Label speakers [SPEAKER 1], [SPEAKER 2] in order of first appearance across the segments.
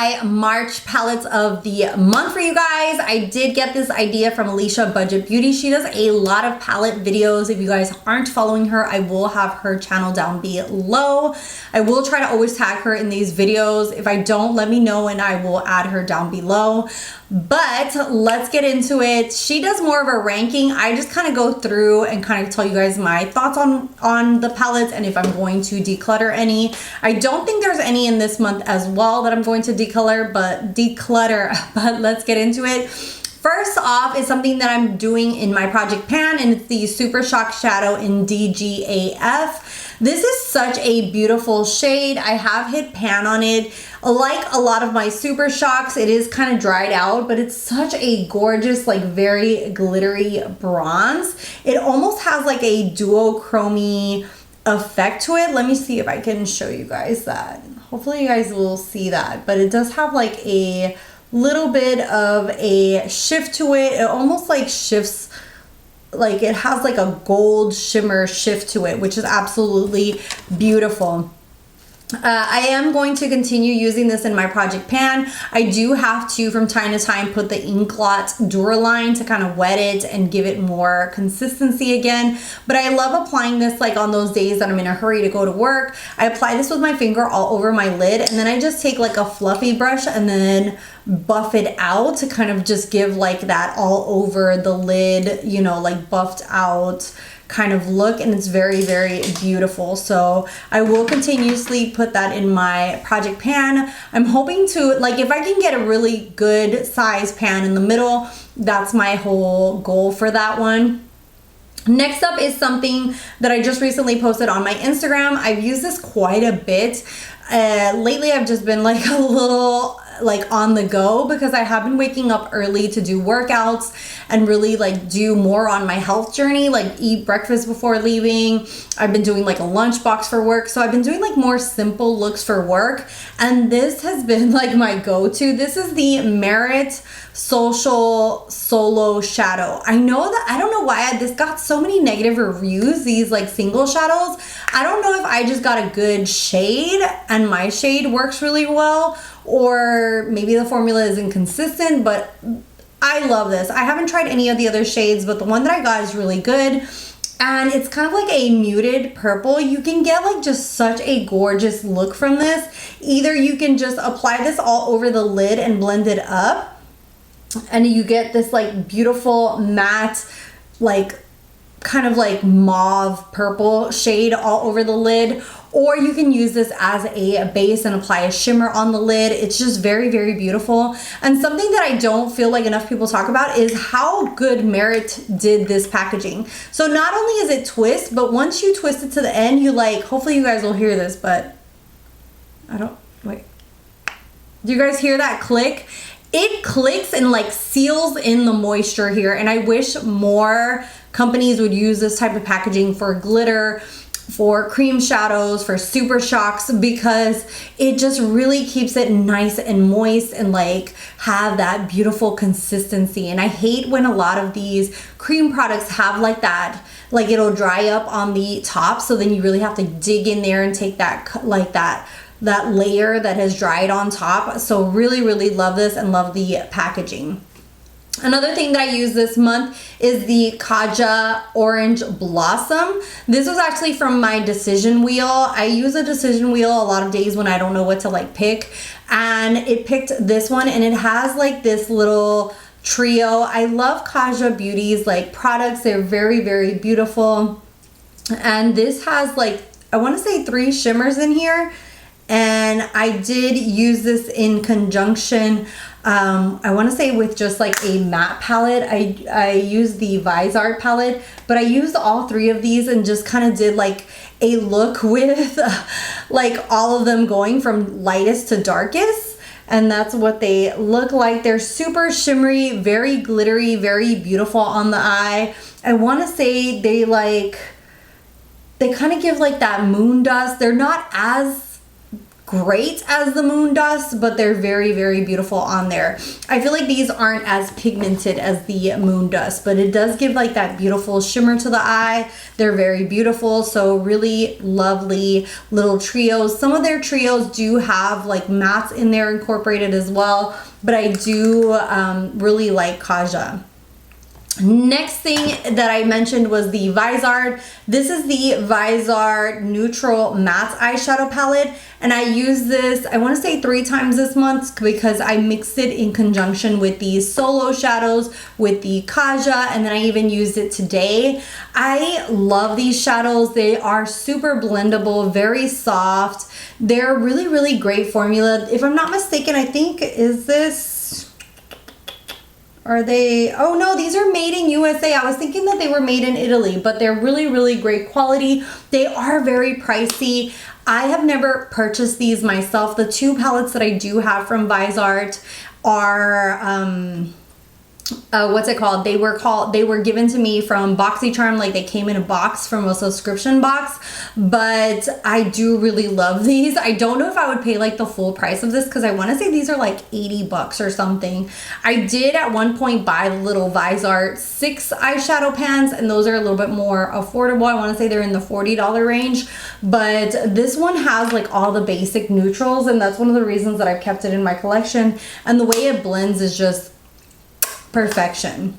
[SPEAKER 1] my March palettes of the month for you guys. I did get this idea from Alicia Budget Beauty. She does a lot of palette videos. If you guys aren't following her, I will have her channel down below. I will try to always tag her in these videos. If I don't, let me know and I will add her down below. But let's get into it. She does more of a ranking. I just kind of go through and kind of tell you guys my thoughts on the palettes and if I'm going to declutter any. I don't think there's any in this month as well that I'm going to declutter, but let's get into it. First off is something that I'm doing in my project pan, and it's the Super Shock Shadow in DGAF. This is such a beautiful shade. I have hit pan on it. Like a lot of my Super Shocks, it is kind of dried out, but it's such a gorgeous, like very glittery bronze. It almost has like a duochrome effect to it. Let me see if I can show you guys that. Hopefully you guys will see that, but it does have like a little bit of a shift to it. It almost like shifts, like it has like a gold shimmer shift to it, which is absolutely beautiful. I am going to continue using this in my project pan. I do have to, from time to time, put the Inklot Duraline to kind of wet it and give it more consistency again. But I love applying this like on those days that I'm in a hurry to go to work. I apply this with my finger all over my lid, and then I just take like a fluffy brush and then buff it out to kind of just give like that all over the lid, you know, like buffed out kind of look, and it's very, very beautiful. So I will continuously put that in my project pan. I'm hoping to, like, if I can get a really good size pan in the middle, that's my whole goal for that one. Next up is something that I just recently posted on my Instagram. I've used this quite a bit. Lately I've just been like a little like on the go because I have been waking up early to do workouts and really like do more on my health journey, like eat breakfast before leaving. I've been doing like a lunchbox for work. So I've been doing like more simple looks for work. And this has been like my go-to. This is the Merit Social Solo Shadow. I know that, I don't know why this got so many negative reviews, these like single shadows. I don't know if I just got a good shade and my shade works really well, or maybe the formula is inconsistent, but I love this. I haven't tried any of the other shades, but the one that I got is really good. And it's kind of like a muted purple. You can get like just such a gorgeous look from this. Either you can just apply this all over the lid and blend it up, and you get this like beautiful matte, like kind of like mauve purple shade all over the lid, or you can use this as a base and apply a shimmer on the lid. It's just very, very beautiful. And something that I don't feel like enough people talk about is how good Merit did this packaging. So not only is it twist, but once you twist it to the end, you like, hopefully you guys will hear this, but I don't, wait. Do you guys hear that click? It clicks and like seals in the moisture here. And I wish more companies would use this type of packaging for glitter, for cream shadows, for Super Shocks, because it just really keeps it nice and moist and like have that beautiful consistency. And I hate when a lot of these cream products have like that, like it'll dry up on the top, so then you really have to dig in there and take that like that layer that has dried on top. So really, really love this and love the packaging. Another thing that I use this month is the Kaja Orange Blossom. This was actually from my decision wheel. I use a decision wheel a lot of days when I don't know what to like pick, and it picked this one, and it has like this little trio. I love Kaja Beauty's like products. They're very, very beautiful. And this has like, I want to say 3 shimmers in here. And I did use this in conjunction, I want to say with just like a matte palette. I used the Viseart palette, but I used all 3 of these and just kind of did like a look with like all of them going from lightest to darkest. And that's what they look like. They're super shimmery, very glittery, very beautiful on the eye. I want to say they kind of give like that moon dust. They're not as great as the moon dust, but they're very, very beautiful on there. I feel like these aren't as pigmented as the moon dust, but it does give like that beautiful shimmer to the eye. They're very beautiful, so really lovely little trios. Some of their trios do have like mattes in there incorporated as well, but I do really like Kaja. Next thing that I mentioned was the viseart. This is the viseart neutral matte eyeshadow palette, and I use this, I want to say 3 times this month, because I mixed it in conjunction with the solo shadows with the kaja, and then I even used it today. I love these shadows. They are super blendable, very soft. They're really, really great formula. If I'm not mistaken, I think, is this, are they, oh no, these are made in USA. I was thinking that they were made in Italy, but they're really, really great quality. They are very pricey. I have never purchased these myself. The 2 palettes that I do have from viseart are, what's it called? They were given to me from BoxyCharm, like they came in a box from a subscription box, but I do really love these. I don't know if I would pay like the full price of this, because I want to say these are like 80 bucks or something. I did at one point buy the little viseart 6 eyeshadow pans, and those are a little bit more affordable. I want to say they're in the $40 range, but this one has like all the basic neutrals, and that's one of the reasons that I've kept it in my collection. And the way it blends is just perfection.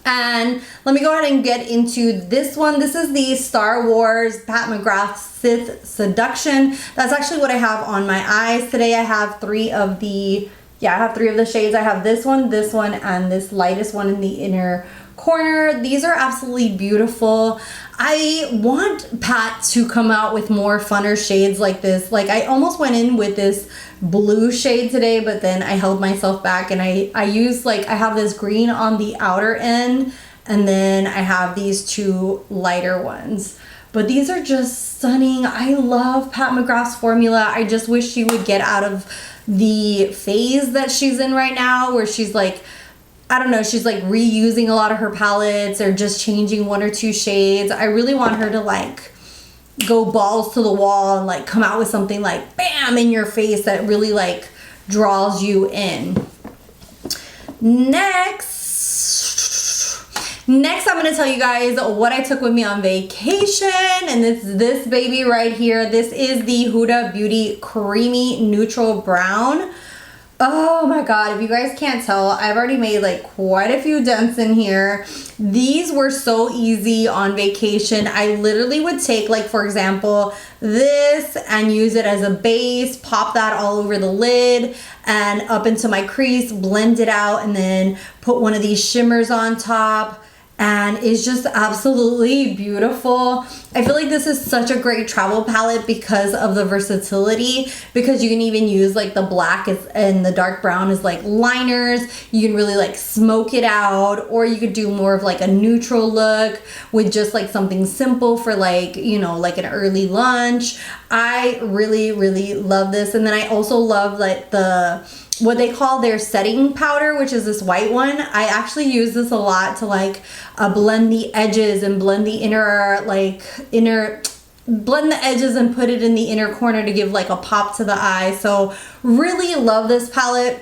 [SPEAKER 1] And let me go ahead and get into this one. This is the Star Wars Pat McGrath Sith Seduction. That's actually what I have on my eyes today. I have 3 of the, I have 3 of the shades. I have this one, and this lightest one in the inner corner. These are absolutely beautiful. I want Pat to come out with more funner shades like this. Like I almost went in with this blue shade today, but then I held myself back, and I used, like, I have this green on the outer end, and then I have these 2 lighter ones. But these are just stunning. I love Pat McGrath's formula. I just wish she would get out of the phase that she's in right now, where she's like, I don't know, she's like reusing a lot of her palettes or just changing 1 or 2 shades. I really want her to like go balls to the wall and like come out with something like bam in your face that really like draws you in. Next I'm going to tell you guys what I took with me on vacation, and it's this baby right here. This is the Huda Beauty Creamy Neutral Brown. Oh my god, if you guys can't tell, I've already made like quite a few dents in here. These were so easy on vacation. I literally would take, like, for example, this and use it as a base, pop that all over the lid and up into my crease, blend it out, and then put one of these shimmers on top. And it's just absolutely beautiful. I feel like this is such a great travel palette because of the versatility, because you can even use like the black and the dark brown as like liners. You can really like smoke it out, or you could do more of like a neutral look with just like something simple for like, you know, like an early lunch. I really, really love this. And then I also love like what they call their setting powder, which is this white one. I actually use this a lot to like blend the edges and blend the blend the edges and put it in the inner corner to give like a pop to the eye. So really love this palette.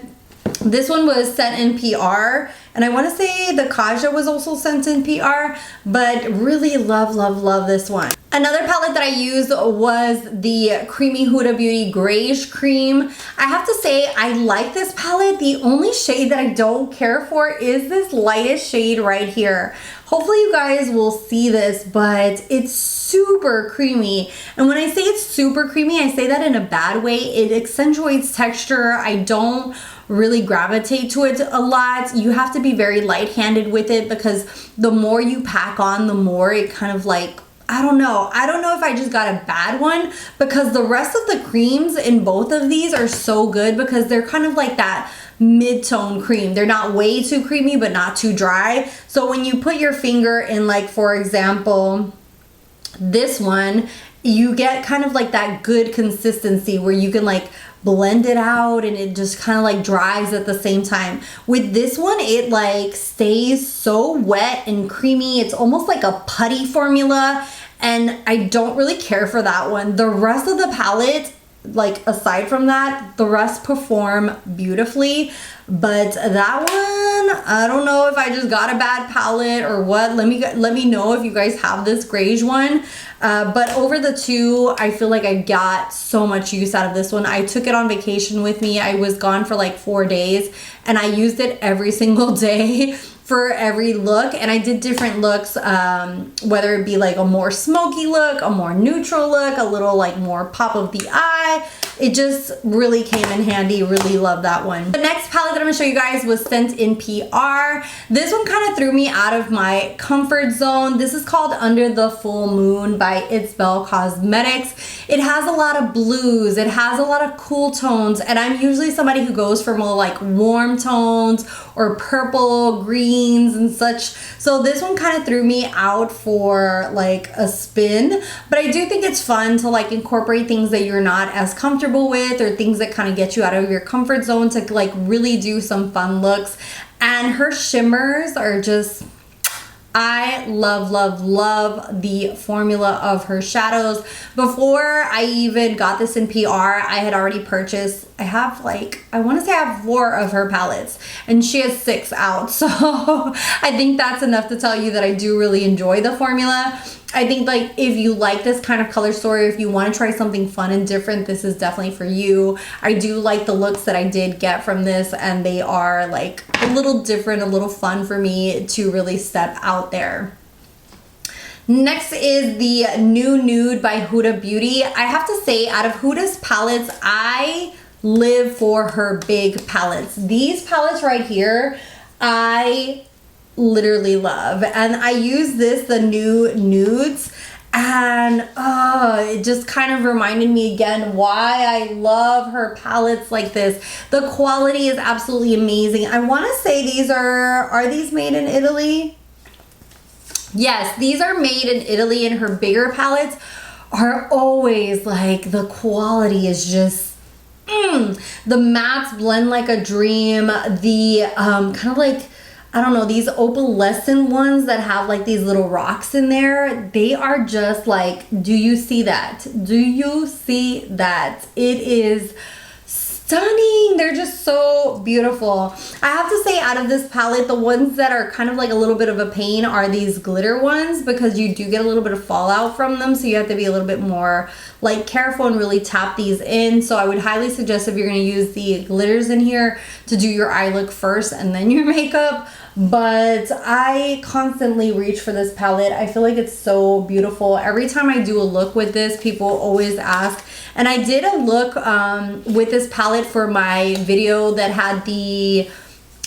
[SPEAKER 1] This one was sent in PR, and I want to say the Kaja was also sent in PR, but really love, love, love this one. Another palette that I used was the Creamy Huda Beauty Greige Cream. I have to say, I like this palette. The only shade that I don't care for is this lightest shade right here. Hopefully you guys will see this, but it's super creamy. And when I say it's super creamy, I say that in a bad way. It accentuates texture. I don't really gravitate to it a lot. You have to be very light-handed with it, because the more you pack on, the more it kind of like, I don't know if I just got a bad one, because the rest of the creams in both of these are so good, because they're kind of like that mid-tone cream. They're not way too creamy, but not too dry. So when you put your finger in, like, for example, this one, you get kind of like that good consistency where you can like blend it out and it just kind of like dries at the same time. With this one, it like stays so wet and creamy. It's almost like a putty formula, and I don't really care for that one. The rest of the palette like aside from that, the rest perform beautifully. But that one, I don't know if I just got a bad palette or what. Let me know if you guys have this greige one. But over the two, I feel like I got so much use out of this one. I took it on vacation with me. I was gone for like 4 days and I used it every single day for every look, and I did different looks, whether it be like a more smoky look, a more neutral look, a little like more pop of the eye. It just really came in handy. Really love that one. The next palette that I'm gonna show you guys was sent in PR. This one kind of threw me out of my comfort zone. This is called Under the Full Moon by itsbelcosmetics. It has a lot of blues, it has a lot of cool tones, and I'm usually somebody who goes for more like warm tones or purple, greens and such. So this one kind of threw me out for like a spin, but I do think it's fun to like incorporate things that you're not as comfortable with or things that kind of get you out of your comfort zone to like really do some fun looks. And her shimmers are just, I love, love, love the formula of her shadows. Before I even got this in PR, I had already purchased, I have like, I want to say I have 4 of her palettes and she has 6 out. So I think that's enough to tell you that I do really enjoy the formula. I think like if you like this kind of color story, if you want to try something fun and different, this is definitely for you. I do like the looks that I did get from this, and they are like a little different, a little fun for me to really step out there. Next is the new Nude by Huda Beauty. I have to say, out of Huda's palettes, I live for her big palettes. These palettes right here, I literally love, and I use this, the new nudes, and it just kind of reminded me again why I love her palettes like this. The quality is absolutely amazing. I want to say these are these made in Italy? Yes, these are made in Italy, and her bigger palettes are always like, the quality is just the mattes blend like a dream. The kind of like, I don't know, these opalescent ones that have like these little rocks in there, they are just like, do you see that? Do you see that? It is stunning. They're just so beautiful. I have to say, out of this palette, the ones that are kind of like a little bit of a pain are these glitter ones, because you do get a little bit of fallout from them, so you have to be a little bit more like careful and really tap these in. So I would highly suggest, if you're going to use the glitters in here, to do your eye look first and then your makeup. But I constantly reach for this palette. I feel like it's so beautiful. Every time I do a look with this, people always ask. And I did a look with this palette for my video that had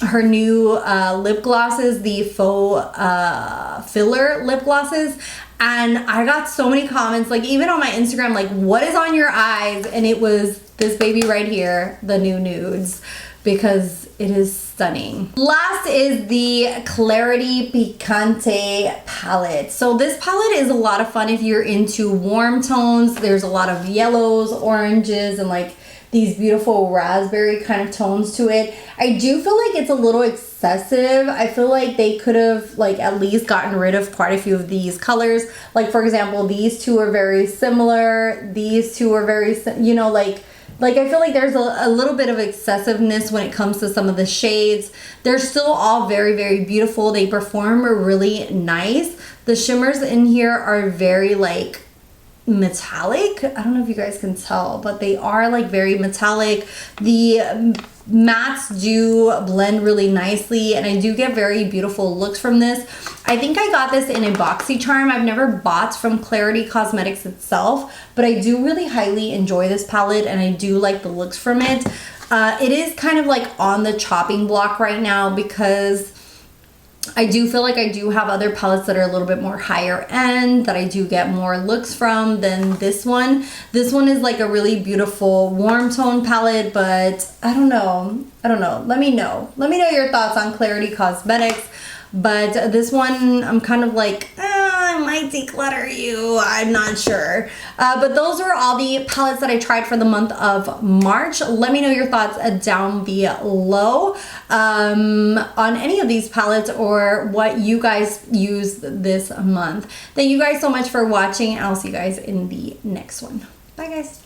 [SPEAKER 1] her new lip glosses, the faux filler lip glosses. And I got so many comments, like even on my Instagram, like, what is on your eyes? And it was this baby right here, the new nudes, because it is stunning. Last is the Klarity Picante palette. So this palette is a lot of fun if you're into warm tones. There's a lot of yellows, oranges, and like these beautiful raspberry kind of tones to it. I do feel like it's a little excessive. I feel like they could have like at least gotten rid of quite a few of these colors. Like for example, these two are very similar. These two are very, you know, like I feel like there's a little bit of excessiveness when it comes to some of the shades. They're still all very, very beautiful. They perform really nice. The shimmers in here are very like metallic. I don't know if you guys can tell, but they are like very metallic. The mattes do blend really nicely, and I do get very beautiful looks from this. I think I got this in a BoxyCharm. I've never bought from Klarity Cosmetics itself, but I do really highly enjoy this palette, and I do like the looks from it. It is kind of like on the chopping block right now, because I do feel like I do have other palettes that are a little bit more higher end that I do get more looks from than this one. This one is like a really beautiful warm tone palette, but I don't know. Let me know your thoughts on Klarity Cosmetics. But this one, I'm kind of like, I might declutter you. I'm not sure. But those are all the palettes that I tried for the month of March. Let me know your thoughts down below on any of these palettes or what you guys used this month. Thank you guys so much for watching, and I'll see you guys in the next one. Bye, guys.